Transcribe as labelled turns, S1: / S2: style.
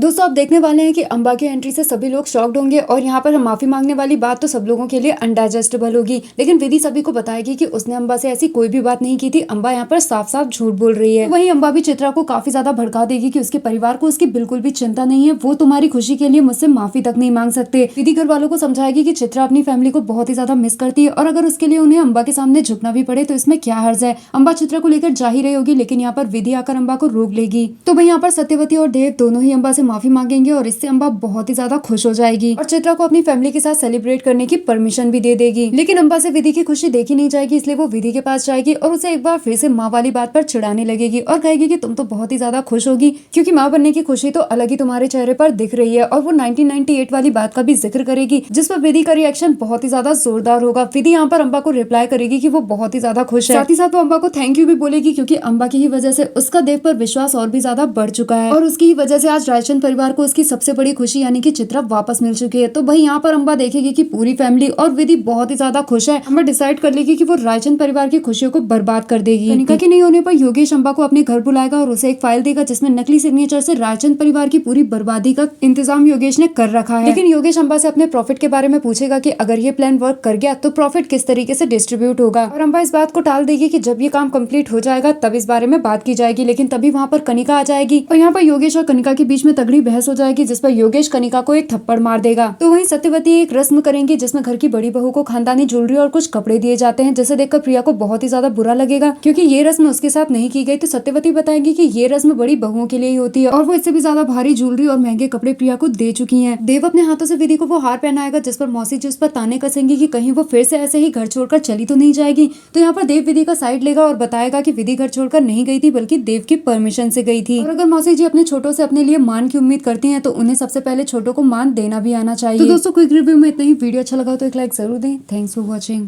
S1: दोस्तों आप देखने वाले हैं कि अंबा की एंट्री से सभी लोग शॉक्ड होंगे और यहाँ पर माफी मांगने वाली बात तो सब लोगों के लिए अनडाइजेस्टेबल होगी, लेकिन विधि सभी को बताएगी कि उसने अंबा से ऐसी कोई भी बात नहीं की थी। अंबा यहाँ पर साफ साफ झूठ बोल रही है। वहीं अंबा भी चित्रा को काफी ज्यादा भड़का देगी कि उसके परिवार को उसकी बिल्कुल भी चिंता नहीं है, वो तुम्हारी खुशी के लिए मुझसे माफी तक नहीं मांग सकते। विधि घर वालों को समझाएगी कि चित्रा अपनी फैमिली को बहुत ही ज्यादा मिस करती है और अगर उसके लिए उन्हें अंबा के सामने झुकना भी पड़े तो इसमें क्या हर्ज है। अंबा चित्रा को लेकर जा ही रही होगी, लेकिन यहाँ पर विधि आकर अंबा को रोक लेगी। तो भाई यहाँ पर सत्यवती और देव दोनों ही अंबा से माफी मांगेंगे और इससे अंबा बहुत ही ज्यादा खुश हो जाएगी और चित्रा को अपनी फैमिली के साथ सेलिब्रेट करने की परमिशन भी दे देगी। लेकिन अंबा से विधि की खुशी देखी नहीं जाएगी, इसलिए वो विधि के पास जाएगी और उसे एक बार फिर से माँ वाली बात पर चिढ़ाने लगेगी और कहेगी कि तुम तो बहुत ही ज्यादा खुश होगी क्योंकि माँ बनने की खुशी तो अलग ही तुम्हारे चेहरे पर दिख रही है। और वो 1998 वाली बात का भी जिक्र करेगी जिस पर विधि का रिएक्शन बहुत ही ज्यादा जोरदार होगा। विधि यहाँ पर अंबा को रिप्लाई करेगी कि वो बहुत ही ज्यादा खुश है, साथ ही साथ वो अंबा को थैंक यू भी बोलेगी क्योंकि अंबा की ही वजह से उसका देव पर विश्वास और भी ज्यादा बढ़ चुका है और उसकी ही वजह से आज रायचंद परिवार को उसकी सबसे बड़ी खुशी यानी कि चित्रा वापस मिल चुकी है। तो भाई यहाँ पर अंबा देखेगी कि पूरी फैमिली और विधि बहुत ही ज्यादा खुश है। अंबा डिसाइड कर लेगी कि वो रायचंद परिवार की खुशियों को बर्बाद कर देगी। कनिका के नहीं होने पर योगेश अंबा को अपने घर बुलाएगा और उसे एक फाइल देगा जिसमें नकली सिग्नेचर से रायचंद परिवार की पूरी बर्बादी का इंतजाम योगेश ने कर रखा है। लेकिन योगेश अंबा से अपने प्रॉफिट के बारे में पूछेगा कि अगर ये प्लान वर्क कर गया तो प्रॉफिट किस तरीके से डिस्ट्रीब्यूट होगा और अंबा इस बात को टाल देगी कि जब ये काम कंप्लीट हो जाएगा तब इस बारे में बात की जाएगी। लेकिन तभी वहाँ पर कनिका आ जाएगी और यहाँ पर योगेश और कनिका के बीच में तगड़ी बहस हो जाएगी जिस पर योगेश कनिका को एक थप्पड़ मार देगा। तो वहीं सत्यवती एक रस्म करेंगी जिसमें घर की बड़ी बहू को खानदानी ज्वेलरी और कुछ कपड़े दिए जाते हैं, जिसे देखकर प्रिया को बहुत ही ज्यादा बुरा लगेगा क्योंकि ये रस्म उसके साथ नहीं की गई। तो सत्यवती बताएंगी कि ये रस्म बड़ी बहुओं के लिए ही होती है और वो इससे भी ज्यादा भारी ज्वेलरी और महंगे कपड़े प्रिया को दे चुकी है। देव अपने हाथों से विधि को वो हार पहनाएगा जिस पर मौसी जी उस पर ताने कसेंगी कि कहीं वो फिर से ऐसे ही घर छोड़कर चली तो नहीं जाएगी। तो यहाँ पर देव विधि का साइड लेगा और बताएगा कि विधि घर छोड़कर नहीं गई थी बल्कि देव की परमिशन से गई थी और अगर मौसी जी अपने छोटों से अपने लिए मान की उम्मीद करती हैं तो उन्हें सबसे पहले छोटों को मान देना भी आना चाहिए। तो दोस्तों क्विक रिव्यू में इतना ही। वीडियो अच्छा लगा तो एक लाइक जरूर दें। Thanks for watching.